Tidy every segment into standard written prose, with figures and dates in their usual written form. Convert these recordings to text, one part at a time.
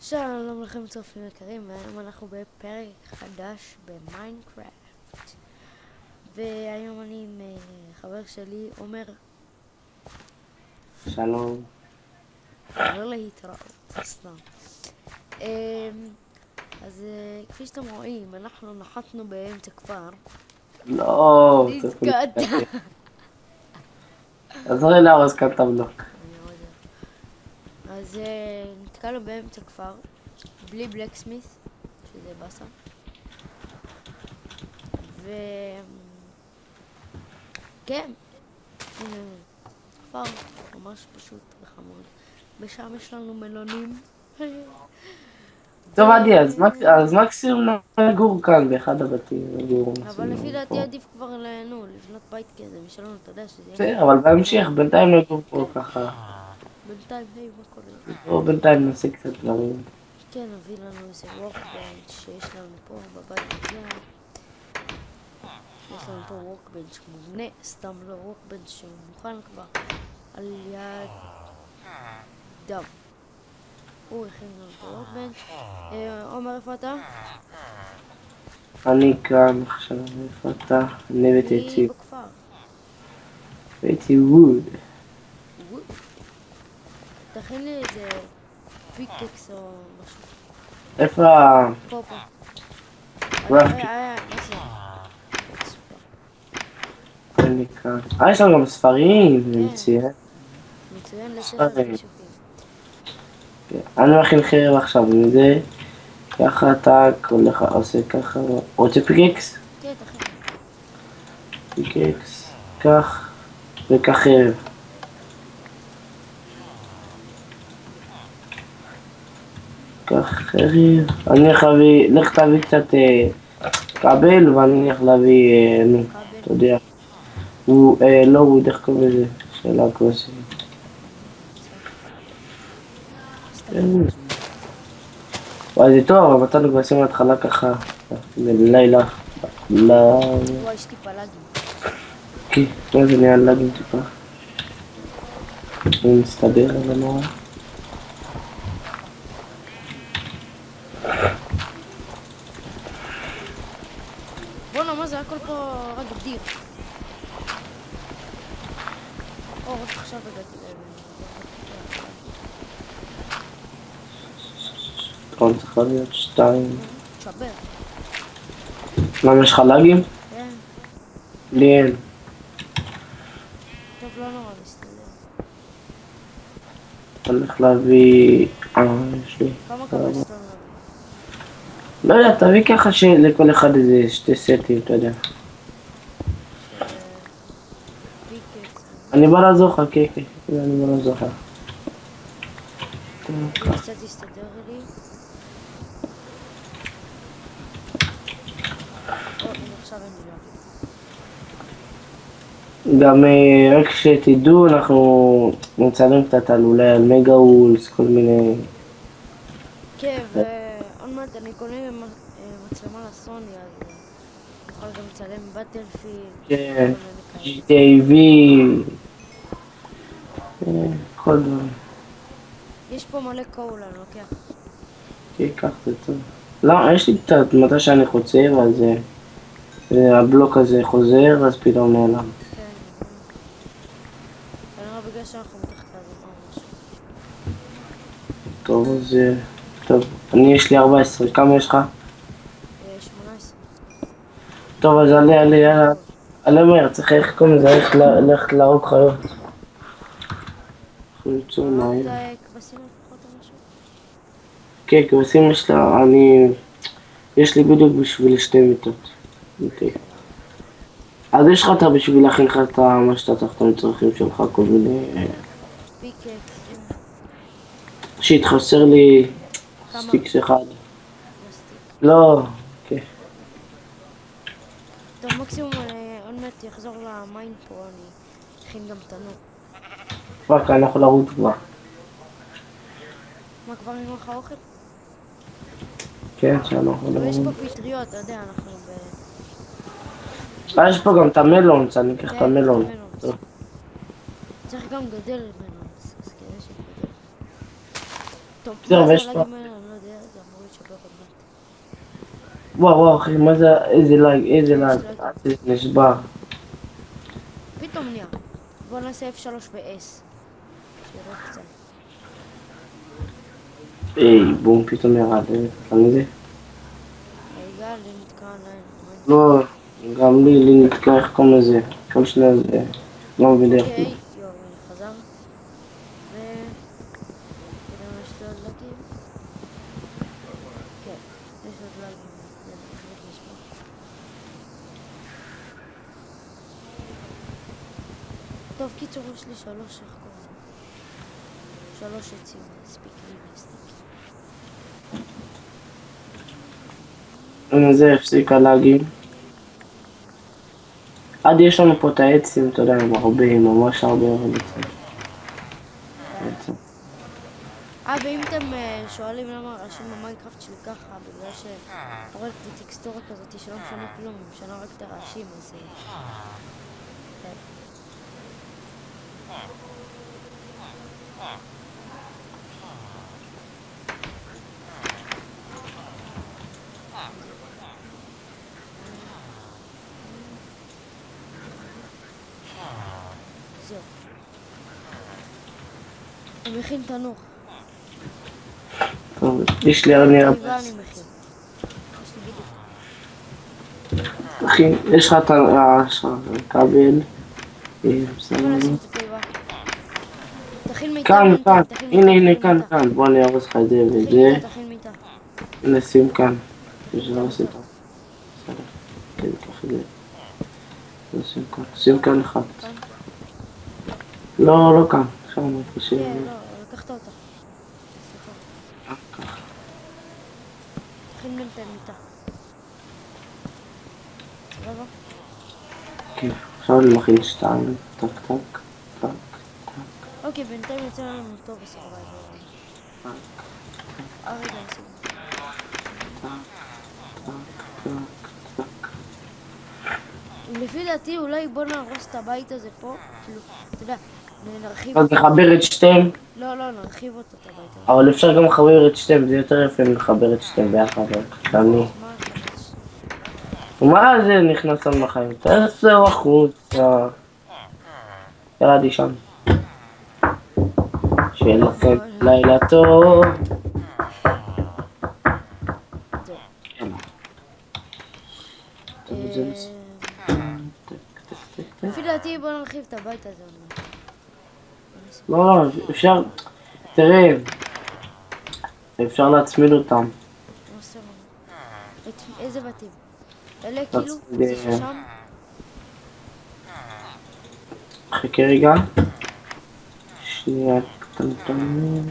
שלום לכם צופים יקרים, והיום אנחנו בפרק חדש במיינקראפט. והיום אני עם חבר שלי, עומר. שלום. לא להתראות, סתם. אז כפי שאתם רואים, אנחנו נחתנו באמצע כפר. לא, נזכרת. עזרי להרוס כאן את הבלוק. אז נתקענו באמצע כפר, בלי בלקסמית, שזה באסה. כן, הנה, כפר ממש פשוט וחמוד. ושם יש לנו מלונים. טוב עדי, אז מקסימום נגור כאן באחד הבתים. אבל לפי דעתי עדיף כבר לבנות בית כזה, משלנו, אתה יודע שזה יהיה... בסדר, אבל בהמשך, בינתיים נגור פה ככה. בינתיים, היי, מה קורה? או בינתיים נעשה קצת דברים. כן, נביא לנו איזה וורקבנץ' שיש לנו פה בבית הזה. יש לנו פה וורקבנץ' מובנה, סתם לא וורקבנץ' שמוכן כבר על יד דם. הוא הכין לנו פה וורקבנץ'. עומר, איפה אתה? אני כאן עכשיו, איפה אתה? אני הבאתי אני עצים. בכפר. הבאתי ווד. תכין לי איזה פיקקס או משהו. איפה ה... פה. רפקי? אני כאן. יש לנו גם ספרים, זה מצוין. מצוין לספר חישובים. אני מכין חרב עכשיו עם זה. ככה אתה הולך עושה ככה. רוצה פיקקס? כן, תכין. פיקקס. כך. וכך חרב. כך חרב. אני הולך להביא, לך תביא קצת כבל ואני הולך להביא, נו, אתה יודע. הוא, לא, הוא דרך כל זה. שאלה כוסי. וואי זה טוב, אבל מצאנו כבשים להתחלה ככה. בלילה. וואי, יש טיפה לגים. כן, מה זה נהיה לגים טיפה. הוא מסתדר, אבל נורא. בואנה, מה זה? הכל פה רק דיר. רק עכשיו הגעתי להם. טוב, צריך להיות 2. תשבר. למה יש לך לגים? כן. לי אין. טוב, לא נורא, נסתדר. הולך להביא... יש לי... כמה כבש אתה מביא? לא יודע, תביא ככה שלכל אחד איזה 2 סטים, אתה יודע. פיקקס. אני בא לעזור לך, כן, אני בא לעזור לך. קצת יסתדר לי. הנה, עכשיו אין לי לגים. גם רק שתדעו, אנחנו מצלמים קצת על אולי על מגה וולס, כל מיני... כן, ועוד מעט אני קונה מצלמה לסוני, אז נוכל גם לצלם בטלפילד. כן, GTA V, כל דברים. יש פה מלא קול, אני לוקח. כן, קח זה טוב. לא, יש לי קצת מתי שאני חוצב, אז הבלוק הזה חוזר, אז פתאום נעלם. כן, כנראה בגלל שאנחנו מתחת לאדמה או משהו. טוב, אז... טוב, יש לי 14, כמה יש לך? 18. טוב, אז עלה מהר, צריך איך קוראים לזה, ללכת להרוג חיות. אנחנו נמצוא מהר. כבשים לפחות או משהו? כן, כבשים יש לי בדיוק בשביל 2 מיטות. אוקיי. אז יש לך אתה בשביל להכין לך את מה שאתה צריך, את המצרכים שלך, כל מיני... פיקקס. שיט, חסר לי סטיקס אחד. לא, כן. טוב, מקסימום עוד מעט יחזור למיין פה, אני אכין גם תנור. פאק, אני יכול לרוץ כבר. מה, כבר אין לך אוכל? כן, שאני יכול לרוץ. יש פה פטריות, אתה יודע, אנחנו יש פה גם את המלונס, אני אקח את המלון. צריך גם גדל מלונס, אז כדי שיתגדל. טוב, בסדר, מה זה ויש הלגים פה... האלה? אני לא יודע. וואו וואו אחי, מה זה, איזה לייג, איזה לייג, נשבר. פתאום נהיה. בוא נעשה F3 ו-S. שיראה קצת. היי, בום, פתאום ירד, אני זה. רגע, לי נתקע עליי. לא, גם לי נתקע, איך קוראים לזה? כל שנייה זה, לא מבין איך. אוקיי, יואו, אני חזר. ו... תראה מה יש לי עוד להגיד. כן, יש עוד להגיד. טוב, קיצור, יש לי 3, איך קוראים? 3 עצים, הספיק לי להסתכל. זה הפסיק הלאגים. עד יש לנו פה את העצים, אתה יודע, הם הרבה, ממש הרבה בעצם. ואם אתם שואלים למה רשום במיינקראפט שלי ככה, בגלל שהורדתי טקסטורה כזאת שלא משנה כלום, משנה רק את הרעשים, אז... כן. זהו. אני מכין תנור. טוב, יש לי ארניה. אני מכין. יש לי בדיוק. אחי, יש לך את הכבל. בוא נשים את התיבה. תכין מיטה. כאן, כאן. הנה, כאן. בוא אני ארוס לך את זה וזה. תכין מיטה. נשים כאן. שלא עשית. בסדר. כן, קח את זה. נשים כאן. שים כאן אחד. לא כאן. שם איפה ש... כן, לא, לקחת אותה. סליחה. ככה. תכין בינתיים מיטה. סבבה? כן. עכשיו אני מכין 2. טק. אוקיי, בינתיים יצא לנו טוב בסרווייבר. רגע, נשים. לפי דעתי אולי בוא נהרוס את הבית הזה פה, כאילו, אתה יודע, נרחיב... אז נחבר את שתיהם. לא, נרחיב אותו את הבית הזה. אבל אפשר גם לחבר את שתיהם, זה יותר יפה לחבר את שתיהם ביחד. אני... מה זה נכנס על מחיים? תעשו החוצה. יאללה לישון. שיהיה לכם לילה טוב. לפי דעתי בוא נרחיב את הבית הזה. לא, אפשר, תראה, אפשר להצמיד אותם. איזה בתים? אלה כאילו? זה ששם? חכה רגע. שנייה קטנטנית.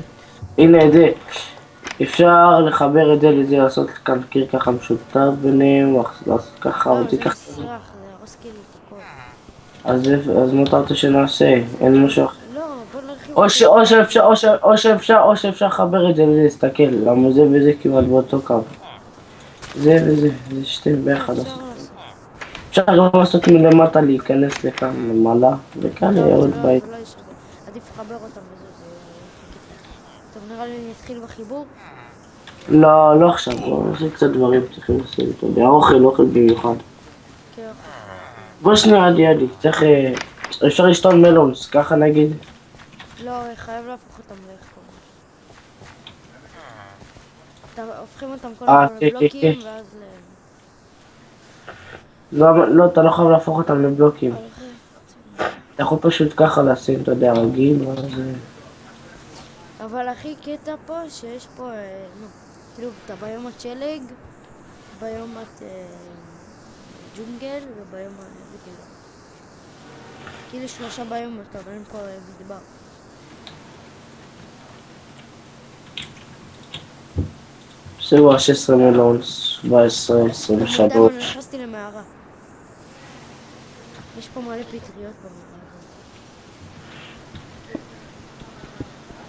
הנה את זה. אפשר לחבר את זה לזה, לעשות כאן קיר ככה משותף ביניהם, לעשות ככה, לא, זה ככה. מסרח, זה הרוס כאילו את הכל. אז מה אתה רוצה שנעשה? אין משהו אחר. לא, בוא נרחיב. או שאפשר לחבר את זה לזה, תסתכל, למה זה וזה כמעט באותו קו. זה וזה, זה שתיים ביחד. אפשר גם לעשות מלמטה להיכנס לכאן למעלה, וכאן יהיה עוד בית. עדיף לחבר אותם וזה, טוב, נראה לי אני אתחיל בחיבור. לא עכשיו, יש לי קצת דברים צריכים לעשות איתו, אוכל במיוחד. בוא שנייה עדי, צריך, אפשר לשתות מלונס, ככה נגיד. לא, חייב להפוך אותם לאיך הופכים אותם כל הזמן לבלוקים ואז לא, אתה לא חייב להפוך אותם לבלוקים. אתה יכול פשוט ככה לשים, אתה יודע, רגיל, אבל הכי קטע פה, שיש פה, כאילו, אתה ביומת שלג, ביומת ג'ונגל וביום הרגיל. כאילו 3 ביומות, אבל אין פה מדבר. זהו 16 מלונס, 17, 23. בינתיים אני נכנסתי למערה. יש פה מלא פטריות במערה.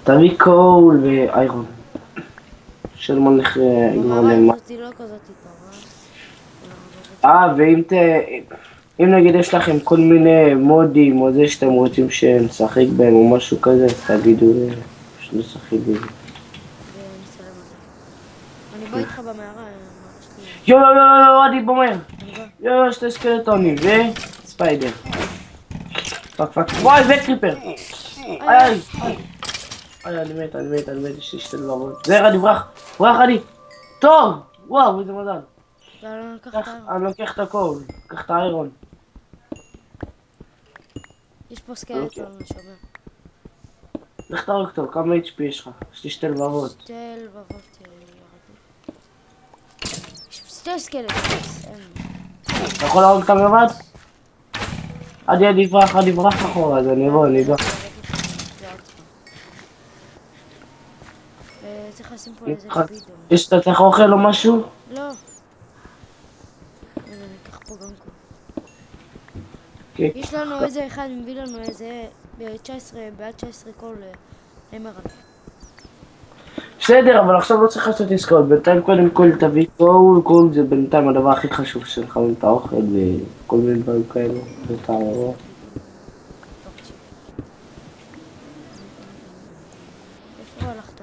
תביא קול ואיירון. של מה נגמר למה. המערה הזאת היא לא כזאת טובה. ואם נגיד יש לכם כל מיני מודים או זה שאתם רוצים שנשחק בהם או משהו כזה, אז תגידו שנשחק בזה. אני בא איתך במערה, יו יו יו יו, אני בומר. אני בא. יו, שתי סקלטונים, וספיידר. פאק פאק, וואי, וקריפר. איי, אני מת, יש לי שתי דברות. זהר, אני ברח אני. טוב, וואו, איזה מזל. אתה לא לקח את האיירון. אני לוקח את הקול, לקח את האיירון. יש פה סקלטון, אני שומע. לך תהרוג אותו, כמה HP יש לך? יש לי שתי לבבות. שתי לבבות ירדו. יש שתי סקלטון, אין. אתה יכול להרוג אותם לבד? אני אברח אחורה, אז אני אבוא. צריך לשים פה איזה לבידו. אתה צריך אוכל או משהו? לא. הנה, אני אקח פה גם כן. יש לנו איזה אחד, מביא לנו איזה בעד 19 כל אמרל. בסדר, אבל עכשיו לא צריך לעשות עסקאות. בינתיים קודם כל תביא קול, זה בינתיים הדבר הכי חשוב שלך, את האוכל וכל מיני דברים כאלו. ואת האירוע. איפה הלכת?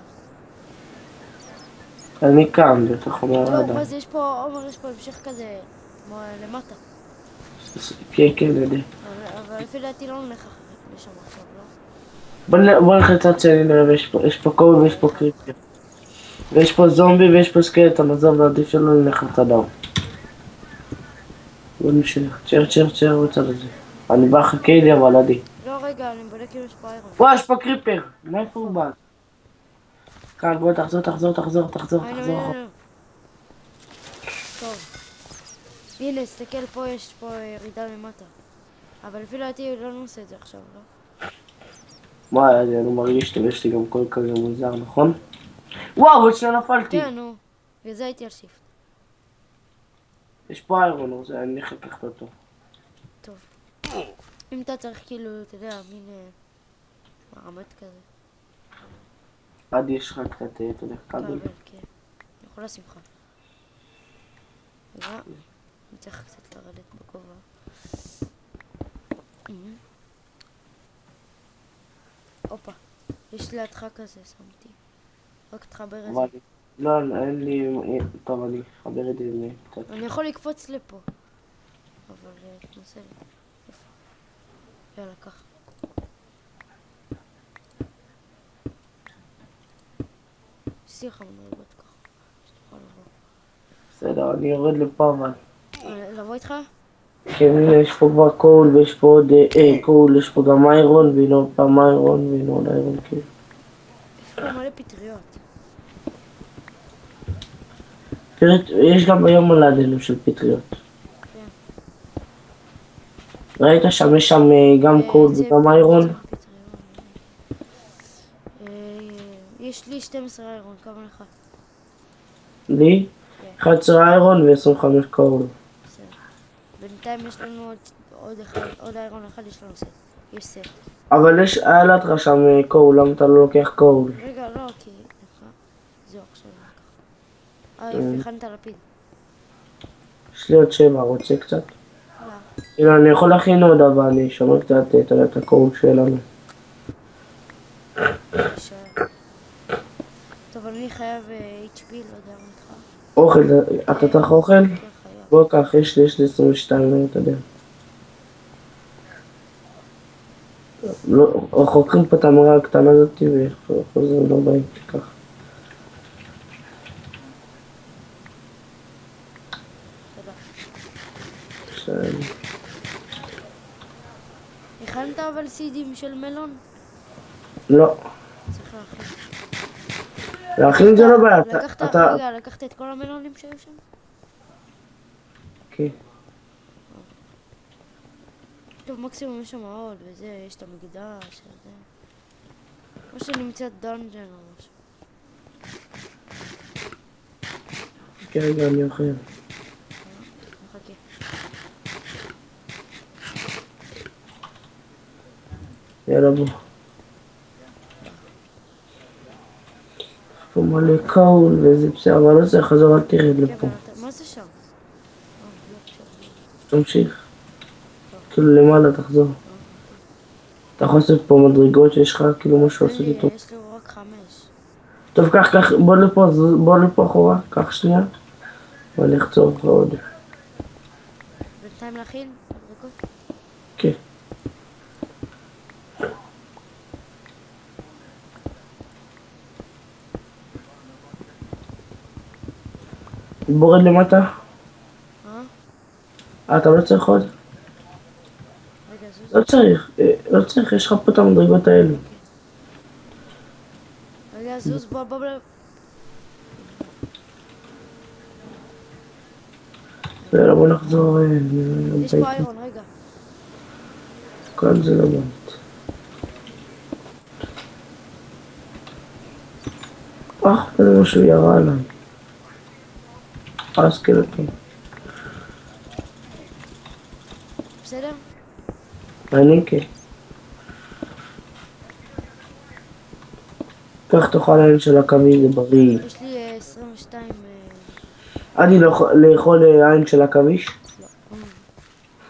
אני קם, זה אתה חומר לא, האדם. מה זה, יש פה המשך כזה, כמו למטה. כן, אני יודע. אבל לפי דעתי לא נלך לשם עכשיו, לא? בוא נלך לצד שני נראה, יש פה קול ויש פה קריפר. ויש פה זומבי ויש פה סקלטון, עזוב, עדיף שלא נלך לצד ההוא. בוא נמשיך, צ'ר בצד הזה. אני בא חכה לי אבל עדי. לא, רגע, אני בודק אם יש פה איירון. וואי, יש פה קריפר, מאיפה הוא בא? כאן, בוא תחזור. הנה. טוב. הנה, תסתכל פה, יש פה ירידה למטה. אבל לפי דעתי לא נעשה את זה עכשיו, לא? מה, אני מרגיש טוב, יש לי גם קול כזה מוזר, נכון? וואו, עוד שנייה נפלתי. כן, נו. בגלל זה הייתי על שיפט. יש פה איירון, אני הולך לקחת אותו. טוב. אם אתה צריך כאילו, אתה יודע, מין מעמד כזה. עדי יש לך קצת, אתה יודע, כבל. כבל, כן. אני יכול לשים לך. רגע, אני צריך קצת לרדת בגובה. הופה, יש לידך כזה, שמתי. רק תחבר את זה. לא, אין לי... טוב, אני אחבר את זה קצת. אני יכול לקפוץ לפה. אבל תנסה לי. איפה? יאללה, קח. עשי לך מדרגות ככה. שתוכל לבוא. בסדר, אני יורד לפה אבל. לבוא איתך? כן, הנה, יש פה כבר קול ויש פה עוד... קול, יש פה גם איירון והנה עוד פעם איירון והנה עוד איירון, כן. יש פה מלא פטריות. יש גם ביום הולדנו של פטריות. כן. ראית שם, יש שם גם קול וגם איירון? יש לי 12 איירון, כמה לך? לי? 11 איירון ו-25 קול. בסדר. בינתיים יש לנו עוד איירון אחד, יש לנו סט. יש סט. אבל היה לך שם קול, למה אתה לא לוקח קול? רגע, לא, כי... זהו, עכשיו יופי, הכנת לפיד. יש לי עוד 7, רוצה קצת? לא. הנה, אני יכול להכין עוד, אבל אני שומע קצת את הקול שלנו. טוב, אני חייב HP, לא יודע מה איתך. אוכל, אתה צריך אוכל? כן, חייב. בוא קח, יש לי 22, אתה יודע. לא, חוקרים פה את המראה הקטנה הזאת וחוזרים לא באים, תיקח. תודה. הכנת אבל סידים של מלון? לא. צריך להכין. להכין זה לא בעיה, רגע, לקחת את כל המלונים שהיו שם? כן. טוב, מקסימום יש שם עוד, וזה, יש את המקדש, וזה. או שנמצאת דאנג'ן או משהו. כן, רגע, אני אוכל. מחכה. יאללה בוא. פה מלא קול וזה בסדר, אבל לא צריך לחזור, אל תרד לפה. מה זה שם? תמשיך. כאילו למעלה תחזור. אתה יכול לעשות פה מדרגות שיש לך כאילו משהו לעשות איתו. יש לי רק 5. טוב, קח, בוא לפה אחורה, קח שנייה. ואני אחצור לך עוד. בינתיים להכין? 5 דקות? כן. בורד למטה. אתה לא צריך עוד? רגע, זוז. לא צריך, יש לך פה את המדרגות האלו. רגע, זוז, בוא. יאללה, בוא נחזור. יש פה איירון, רגע. כאן זה לא בית. זה משהו ירה עליי. סקלטון. בסדר? אני כן. קח תאכל העין של הקווי, זה בריא. יש לי 22... עדי לאכול עין של עכביש?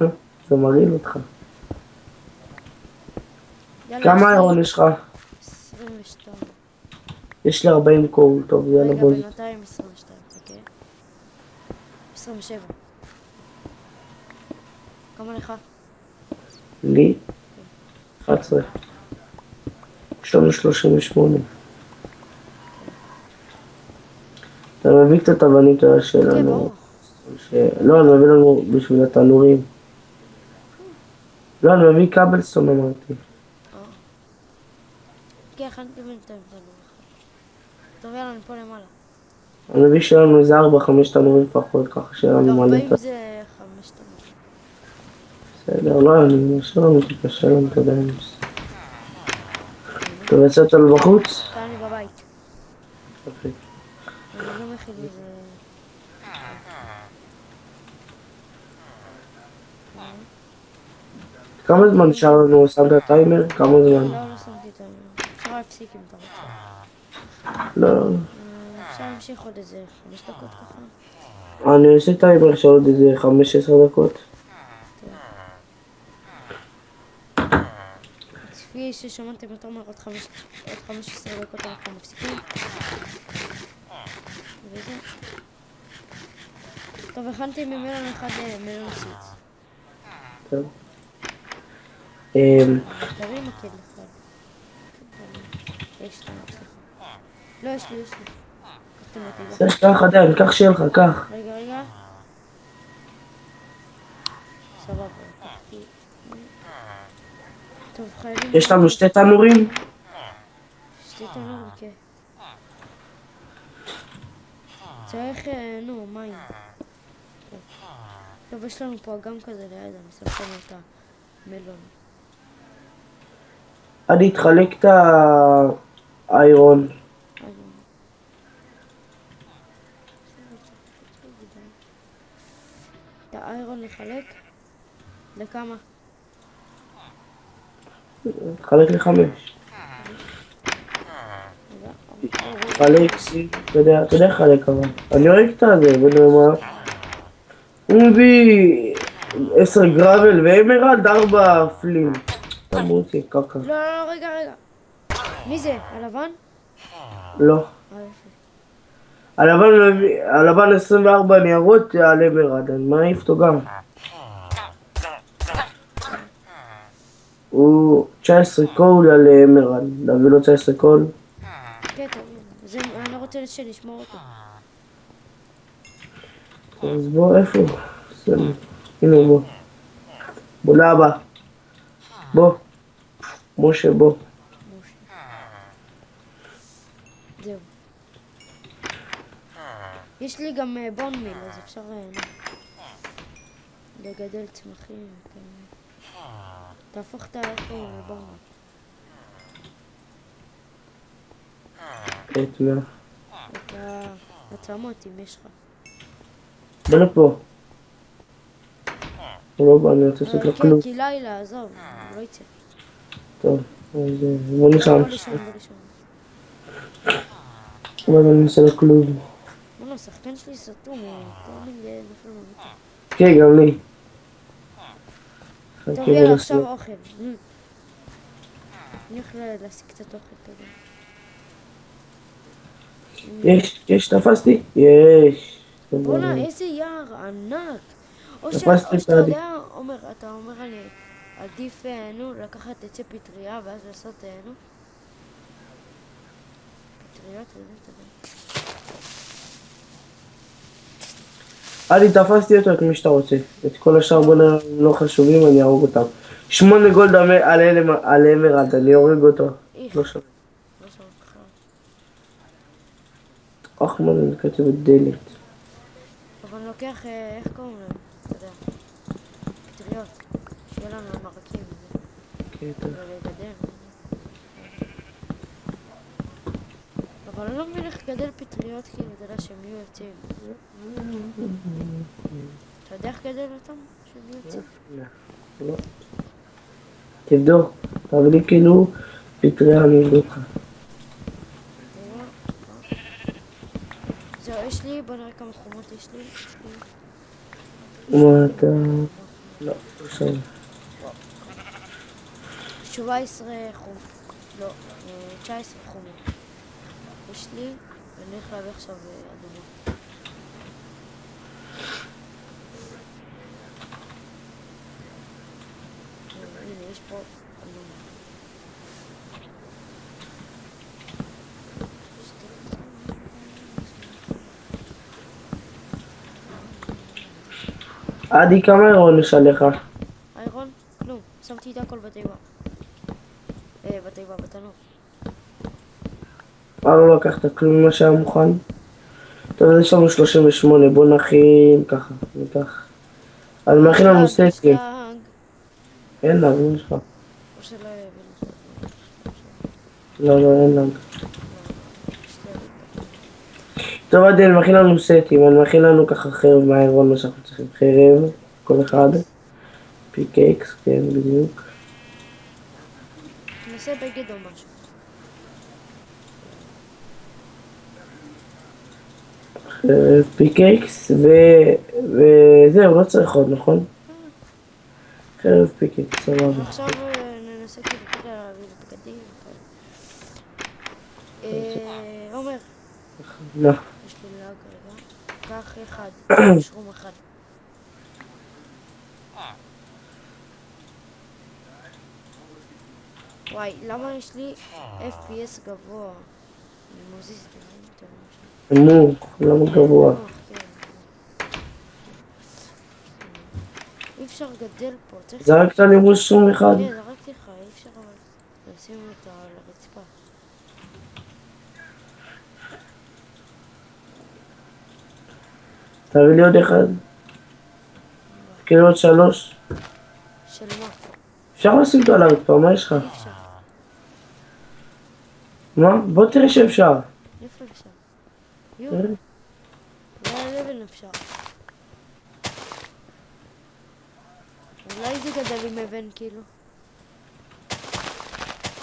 לא. זה מרעיל אותך. יאללה, כמה איירון יש לך? 22. יש לי 40 קור, טוב, יאללה רגע, בוא. בינתיים 22, אוקיי. 27. כמה לך? לי? 11. יש לנו 38. אתה מביא קצת אבנים שלנו. כן, ברור. לא, אני מביא לנו בשביל התנורים. לא, אני מביא קאבלסטון אמרתי. כן, הכנתי בינתיים תנור אחד. טוב, יאללה, אני פה למעלה. אני מביא שלנו איזה 4-5 תנורים לפחות, ככה שיהיה לנו לא, מלא. 40 זה 5 תנור. בסדר, לא, אני משאיר לנו טיפה שלום, אתה יודע. אתה יצאת על בחוץ? כאן אני בבית. יופי. אני לא מכיל איזה... כמה זמן נשאר לנו? שמת טיימר? כמה זמן? לא שמתי טיימר. אפשר להפסיק אם אתה רוצה. לא. אפשר להמשיך עוד איזה 5 דקות ככה. אני עושה טיימר של עוד איזה 5-10 דקות. לפי ששמעתם יותר עוד 15 דקות אנחנו מפסיקים. וזה. טוב, הכנתי ממלון אחד מלון סיץ. טוב. תראי מקד לך. יש לי, סליחה. לא, יש לי. קחתם אותי. זה שלך עדיין, קח שלך, קח. רגע. סבבה, קחתי. טוב, חייבים... יש לנו 2 תנורים? 2 תנורים, כן. צריך, מים. טוב, יש לנו פה אגם כזה ליד, אני שם שם את המלון. עדי, תחלק את האיירון. את האיירון לחלק? לכמה? תחלק ל5. חלק, אתה יודע חלק אבל. אני אוהב את זה, ונאמר. הוא מביא 10 גרבל ואמרלד, 4 פלים. אתה מוציא, קקה. לא, רגע. מי זה? הלבן? לא. יופי. הלבן 24 ניירות על אמרלד, אני מעיף אותו גם. הוא 19 קול על אמרלד, להביא לו 19 קול. כן, טוב, אני רוצה שנשמור אותו. אז בוא, איפה הוא? הנה הוא, בוא לאבא. בוא. משה, בוא. זהו. יש לי גם בון מיל, אז אפשר לגדל צמחים. תהפוך את האיפה לבון מיל. את מה? את העצמות, אם יש לך. בוא לפה. הוא לא בא, אני רוצה לעשות לו כלום. כן, כי לילה, עזוב, הוא לא יצא. טוב, אז בוא נשאר. בוא לישון. אבל אני נעשה לו כלום. לא, השחקן שלי סתום, טורנינג נפל ממיתה. כן, גם לי. טוב, יאללה, עכשיו אוכל. אני הולך להשיג קצת אוכל, אתה יודע. יש, תפסתי? יש. בואנה, איזה יער ענק. או תפסתי את שאתה העדי. יודע, עומר, אתה אומר אני עדיף, לקחת עצי פטריה ואז לעשות, פטריות, אתה יודע. עדי, תפסתי אותו את מי שאתה רוצה. את כל השאר בואנה לא חשובים, אני ארוג אותם. 8 גולד על אמרד, אני אורג אותו. איך. לא שווה. לא שווה בכלל. אחמד, אני כתב את דלת. אבל אני לוקח, איך קוראים להם? אתה יודע. פטריות. שיהיה לנו מרקים קטע. ולגדל. אבל אני לא מבין איך לגדל פטריות, כאילו, אתה יודע שהם יהיו יוצאים. אתה יודע איך לגדל אותם? שהם יהיו יוצאים? לא. תבדוק. תביא לי כאילו פטריה, אני אבדוק לך. זהו, יש לי, בוא נראה כמה חומות יש לי. מה אתה... לא, לא שווה. 17 חום. לא, 19 חומות. יש לי, אני הולך להביא עכשיו אדומה. הנה, יש פה אדומה. עדי, כמה אירון יש עליך? איירון? כלום, שמתי את הכל בתיבה. בתיבה, בתנור. לא לקחת כלום ממה שהיה מוכן? טוב, אז יש לנו 38, בוא נכין ככה, ניקח. אז נכין לנו יש סטים. לאג, אין לאג, אין לך. או שלא יהיה לא, אין לאג. יש לאג. טוב, עדי, אני מכין לנו סטים, אני מכין לנו ככה חרב מהאירון, מה שאנחנו צריכים. חרב, כל אחד. פיקקס, כן, בדיוק. נעשה בגד או משהו. חרב, פיקקס, וזהו, לא צריך עוד, נכון? חרב, פיקקס, סבבה. ועכשיו ננסה כאילו כדי להביא לבגדים. עומר, לא. יש לי לאג רגע. קח אחד, שרום אחד. וואי, למה יש לי FPS גבוה? אני מזיז את זה. נמוך, למה גבוה? אי אפשר לגדל פה, צריך... זרקת לי מול שום אחד? כן, זרקתי לך, אי אפשר אבל לשים אותה על הרצפה. תביא לי עוד אחד. כאילו עוד 3. של מה? אפשר לשים אותו על הרצפה, מה יש לך? אי אפשר. מה? בוא תראה שאפשר. איפה אפשר? יו, אולי על אבן אפשר. אולי זה גדל עם אבן כאילו.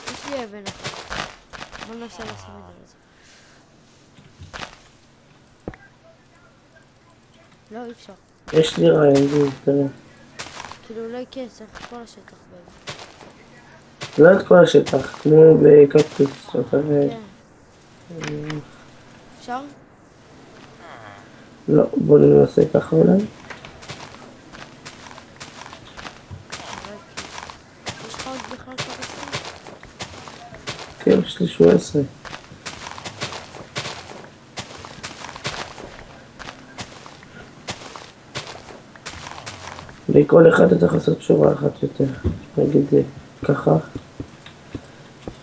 יש לי אבן אחת. בוא ננסה לשים את זה על זה. לא, אי אפשר. יש לי רעיון, תראה. כאילו אולי כן, צריך את כל השטח באבן. לא את כל השטח, כמו בקקטוס. כן. אפשר? לא, בוא ננסה ככה אולי. אולי כן. יש לך עוד בכלל ככה? כן, יש לי 17. בכל אחד אתה צריך לעשות שורה אחת יותר. נגיד זה ככה.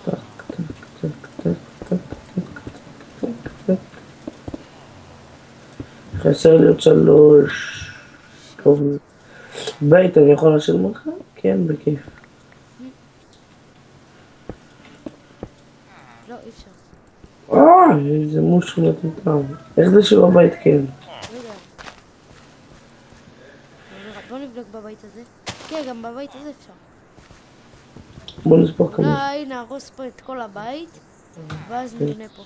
טק, טק, טק, טק, טק, טק, טק, טק. חסר לי עוד 3. טוב. בית, אני יכול להשאיר ממך? כן, בכיף. לא, אי אפשר. איזה מוש מטומטם. איך זה שבבית כן? לא יודע. בוא נבדוק בבית הזה. כן, גם בבית הזה אפשר. בוא נספור כמה. אולי נהרוס פה את כל הבית, ואז נבנה פה.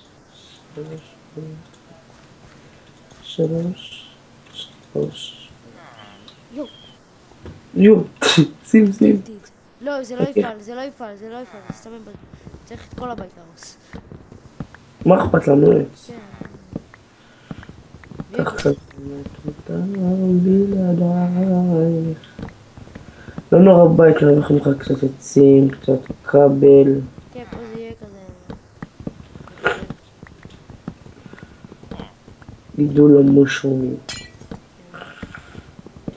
3. יו, יו, שים. לא, זה לא יפעל, זה סתם צריך את כל הבית להרוס. מה אכפת לנו? כן. ככה אותם בלעדייך. לא נורא בית, לא לכם לך קצת עצים, קצת כבל. כן, פה זה יהיה כזה... גידול המושרומים.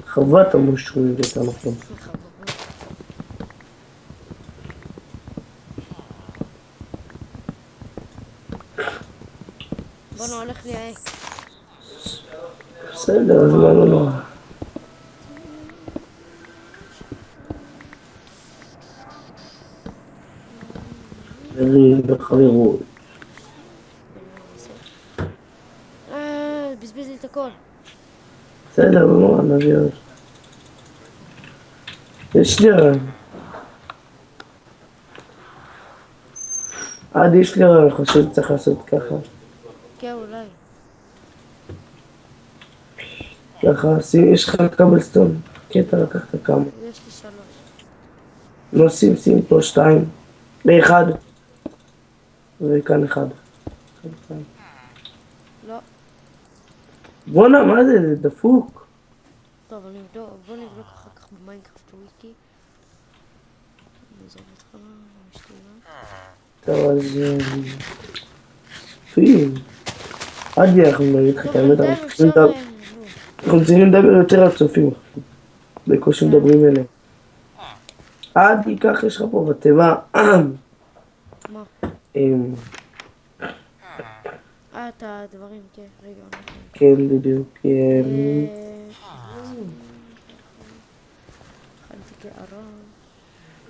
חוות המושרומים, יותר נכון. בואנה, הולך לי העק. בסדר, אז מה לא נורא. חברים וחברות. בזבז לי את הכל. בסדר, לא נורא, נביא עוד. יש לי רעיון. יש לי רעיון, אני חושב שצריך לעשות ככה. כן, אולי. ככה, יש לך קבלסטון. קטע, לקחת כמה. יש לי 3. לא, שים פה 2. באחד. וכאן 1. לא. בואנה, מה זה? זה דפוק. טוב, בוא נבדוק אחר כך במיינקראפט וויקי. נעזוב אותך, משתנה. טוב, אז... פיל. עדי, אנחנו נגיד לך את האמת, אנחנו צריכים לדבר יותר על צופים. בקושי מדברים אליהם. עדי, כך יש לך פה בתיבה. מה? את הדברים, כן, רגע. כן, בדיוק. חלתי כערב.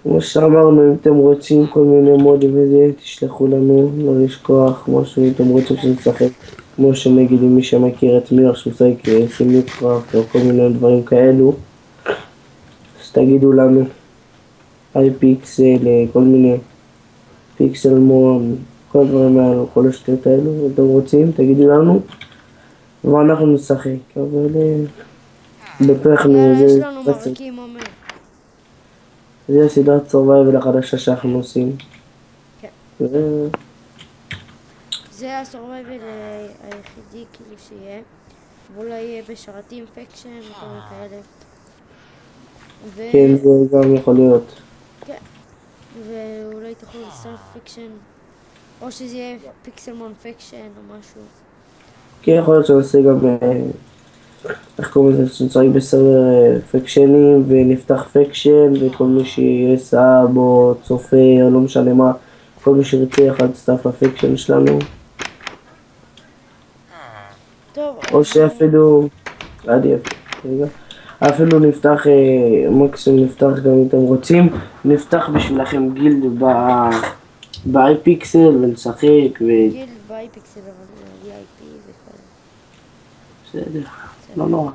כמו שאמרנו, אם אתם רוצים כל מיני מודים וזה, תשלחו לנו, לא לשכוח, משהו אם אתם רוצים שנשחק. כמו שנגיד אם מי שמכיר את מיר שמשחק סימיקראפט או כל מיני דברים כאלו, אז תגידו לנו. פיקסל, כל מיני פיקסל מון, כל הדברים האלו, כל השטויות האלו, אם אתם רוצים, תגידו לנו ואנחנו נשחק, אבל בפרחנו יש לנו מרקים אומר. זה הסדרת סורווייבל החדשה שאנחנו עושים. כן. זה הסורווייבל היחידי כאילו שיהיה, ואולי יהיה בשרתים פקשן וכל מיני כאלה. כן, זה גם יכול להיות. כן, ואולי תוכלו לצטרף פקשן, או שזה יהיה פיקסלמון פקשן או משהו. כן, יכול להיות שנעשה גם, איך קוראים לזה, שנצטרק בסרבר פקשנים ונפתח פקשן וכל מי שיהיה סאב או צופה או לא משנה מה, כל מי שירצה יכול להצטרף לפקשן שלנו. טוב, או שאפילו, רגע, אפילו נפתח, מקסימום נפתח גם אם אתם רוצים, נפתח בשבילכם גילד באייפיקסל ונשחק גילד באייפיקסל אבל VIP וכל בסדר, לא נורא.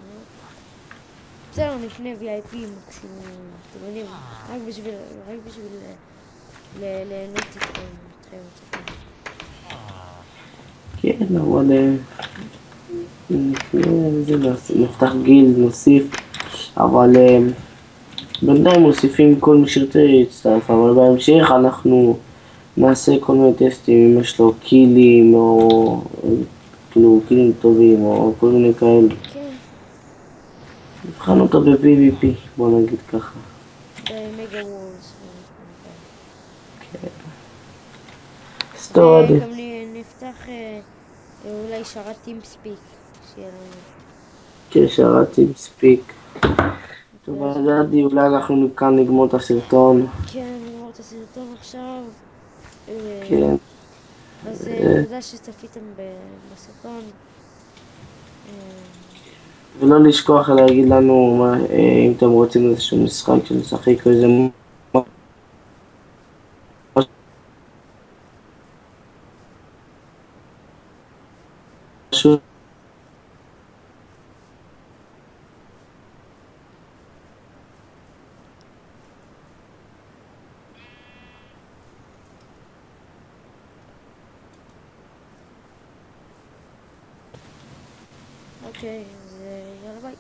בסדר, נקנה VIP מקסימום, אתם יודעים, רק בשביל ליהנות איתכם. כן, אבל נפתח גילד, נוסיף, אבל בינתיים מוסיפים כל מי שירצה להצטרף, אבל בהמשך אנחנו נעשה כל מיני טסטים אם יש לו קילים או כאילו קילים טובים או כל מיני כאלה. כן. נבחן אותו ב-PvP, בוא נגיד ככה. במגה וורס. כן. סטור עדי. גם נפתח אולי שרת טימספיק, שיהיה לנו. כן, שרת טימספיק. טוב, אז עדי, אולי אנחנו כאן נגמור את הסרטון. כן, נגמור את הסרטון עכשיו. כן. אז תודה שצפיתם בסרטון. ולא לשכוח להגיד לנו אם אתם רוצים איזשהו משחק שנשחק או איזה משהו. אוקיי, אז יאללה ביי.